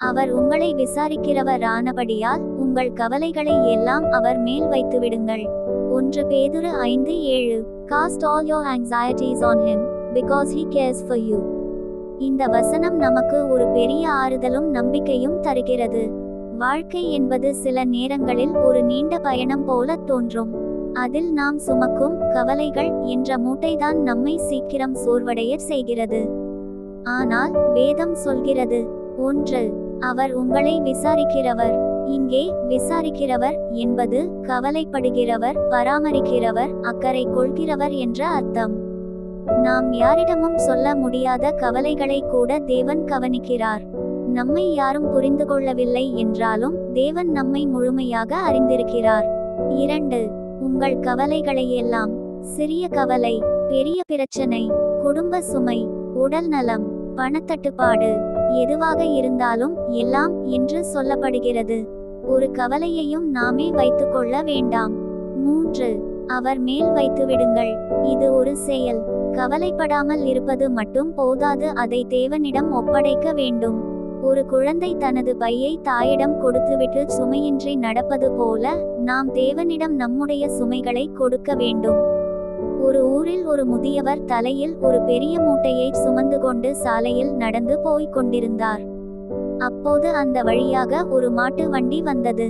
அவர் உங்களை விசாரிக்கிறவரானபடியால் உங்கள் கவலைகளை எல்லாம் அவர் மேல் வைத்துவிடுங்கள். 1 பேதுரு 5:7. Cast all your anxieties on him, because he cares for you. இந்த வசனம் நமக்கு ஒரு பெரிய ஆறுதலும் நம்பிக்கையும் தருகிறது. வாழ்க்கை என்பது சில நேரங்களில் ஒரு நீண்ட பயணம் போல தோன்றும். அதில் நாம் சுமக்கும் கவலைகள் என்ற மூட்டைதான் நம்மை சீக்கிரம் சோர்வடைய செய்கிறது. ஆனால் வேதம் சொல்கிறது, 1. அவர் உங்களை விசாரிக்கிறவர். இங்கே விசாரிக்கிறவர் என்பது கவலைப்படுகிறவர், பராமரிக்கிறவர், அக்கறை கொள்கிறவர் என்ற அர்த்தம். நாம் யாரிடமும் சொல்ல முடியாத கவலைகளை கூட தேவன் கவனிக்கிறார். நம்மை யாரும் புரிந்து கொள்ளவில்லை என்றாலும் தேவன் நம்மை முழுமையாக அறிந்திருக்கிறார். 2. உங்கள் கவலைகளையெல்லாம், சிறிய கவலை, பெரிய பிரச்சனை, குடும்ப சுமை, உடல் நலம், பணத்தட்டுப்பாடு, எதுவாக இருந்தாலும் எல்லாம் என்று சொல்லப்படுகிறது. ஒரு கவலையையும் நாமே வைத்துக்கொள்ள வேண்டாம். 3. அவர் மேல் வைத்துவிடுங்கள். இது ஒரு செயல். கவலைப்படாமல் இருப்பது மட்டும் போதாது, அதை தேவனிடம் ஒப்படைக்க வேண்டும். ஒரு குழந்தை தனது பையை தாயிடம் கொடுத்துவிட்டு சுமையின்றி நடப்பது போல நாம் தேவனிடம் நம்முடைய சுமைகளை கொடுக்க வேண்டும். ஒரு ஊரில் ஒரு முதியவர் தலையில் ஒரு பெரிய மூட்டையை சுமந்து கொண்டு சாலையில் நடந்து போய்க் கொண்டிருந்தார். அப்போது அந்த வழியாக ஒரு மாட்டு வண்டி வந்தது.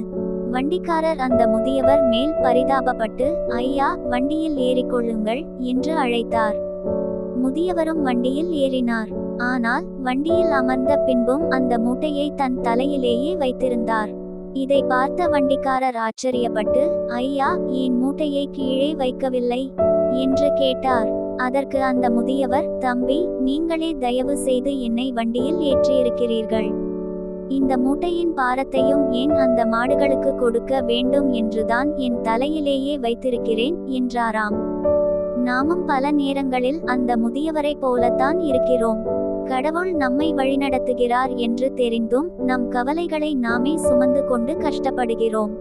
வண்டிக்காரர் அந்த முதியவர் மேல் பரிதாபப்பட்டு, ஐயா, வண்டியில் ஏறிக்கொள்ளுங்கள் என்று அழைத்தார். முதியவரும் வண்டியில் ஏறினார். ஆனால் வண்டியில் அமர்ந்த பின்பும் அந்த மூட்டையை தன் தலையிலேயே வைத்திருந்தார். இதை பார்த்த வண்டிக்காரர் ஆச்சரியப்பட்டு, ஐயா, ஏன் மூட்டையை கீழே வைக்கவில்லை என்று கேட்டார். அதற்கு அந்த முதியவர், தம்பி, நீங்களே தயவு செய்து என்னை வண்டியில் ஏற்றியிருக்கிறீர்கள். இந்த மூட்டையின் பாரத்தையும் ஏன் அந்த மாடுகளுக்கு கொடுக்க வேண்டும் என்றுதான் என் தலையிலேயே வைத்திருக்கிறேன் என்றாராம். நாமும் பல நேரங்களில் அந்த முதியவரை போலத்தான் இருக்கிறோம். கடவுள் நம்மை வழிநடத்துகிறார் என்று தெரிந்தும் நம் கவலைகளை நாமே சுமந்து கொண்டு கஷ்டப்படுகிறோம்.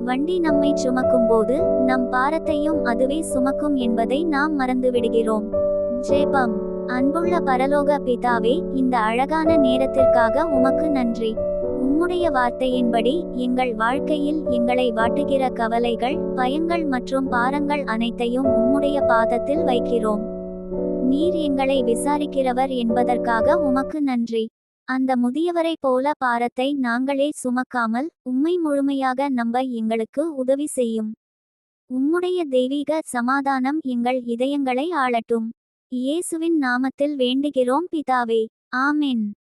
வண்டி நம்மை சுமக்கும்போது நம் பாரத்தையும் அதுவே சுமக்கும் என்பதை நாம் மறந்துவிடுகிறோம். ஜெபம். அன்புள்ள பரலோக பிதாவே, இந்த அழகான நேரத்திற்காக உமக்கு நன்றி. உம்முடைய வார்த்தையின்படி எங்கள் வாழ்க்கையில் எங்களை வாட்டுகிற கவலைகள், பயங்கள் மற்றும் பாரங்கள் அனைத்தையும் உம்முடைய பாதத்தில் வைக்கிறோம். நீர் எங்களை விசாரிக்கிறவர் என்பதற்காக உமக்கு நன்றி. அந்த முதியவரை போல பாரத்தை நாங்களே சுமக்காமல் உம்மை முழுமையாக நம்ப எங்களுக்கு உதவி செய்யும். உம்முடைய தெய்வீக சமாதானம் எங்கள் இதயங்களை ஆளட்டும். இயேசுவின் நாமத்தில் வேண்டுகிறோம் பிதாவே. ஆமென்.